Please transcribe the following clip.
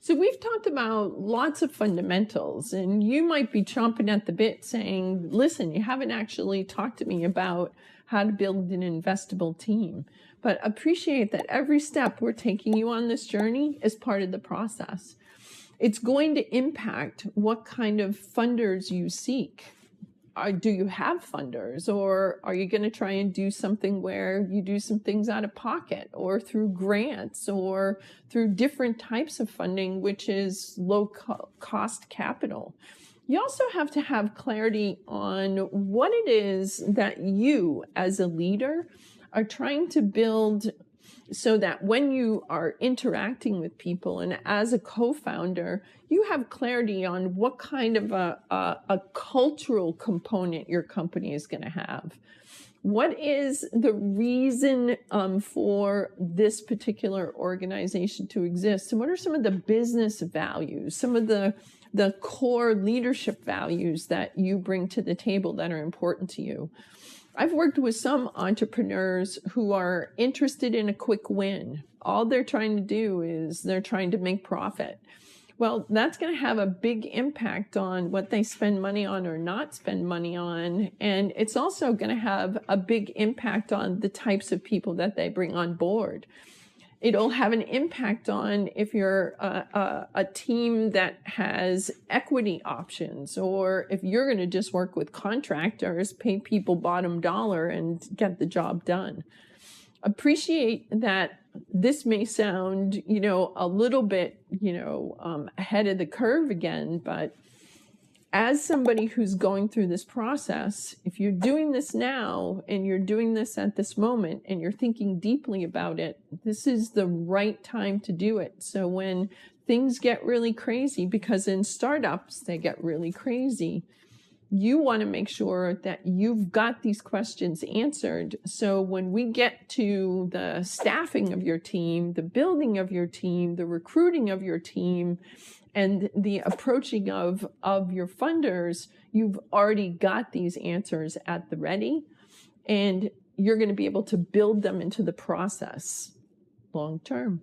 So we've talked about lots of fundamentals, and you might be chomping at the bit saying, listen, you haven't actually talked to me about how to build an investable team. But appreciate that every step we're taking you on this journey is part of the process. It's going to impact what kind of funders you seek. Do you have funders, or are you going to try and do something where you do some things out of pocket or through grants or through different types of funding, which is low cost capital? You also have to have clarity on what it is that you as a leader are trying to build, so that when you are interacting with people and as a co-founder, you have clarity on what kind of a cultural component your company is going to have. What is the reason for this particular organization to exist? And what are some of the business values, some of the core leadership values that you bring to the table that are important to you? I've worked with some entrepreneurs who are interested in a quick win. All they're trying to do is they're trying to make profit. Well, that's going to have a big impact on what they spend money on or not spend money on. And it's also going to have a big impact on the types of people that they bring on board. It'll have an impact on if you're a team that has equity options, or if you're going to just work with contractors, pay people bottom dollar and get the job done. Appreciate that this may sound, a little bit, ahead of the curve again, but as somebody who's going through this process, if you're doing this now and you're doing this at this moment and you're thinking deeply about it, this is the right time to do it. So when things get really crazy, because in startups, they get really crazy, you want to make sure that you've got these questions answered. So when we get to the staffing of your team, the building of your team, the recruiting of your team, and the approaching of your funders, you've already got these answers at the ready, and you're going to be able to build them into the process long term.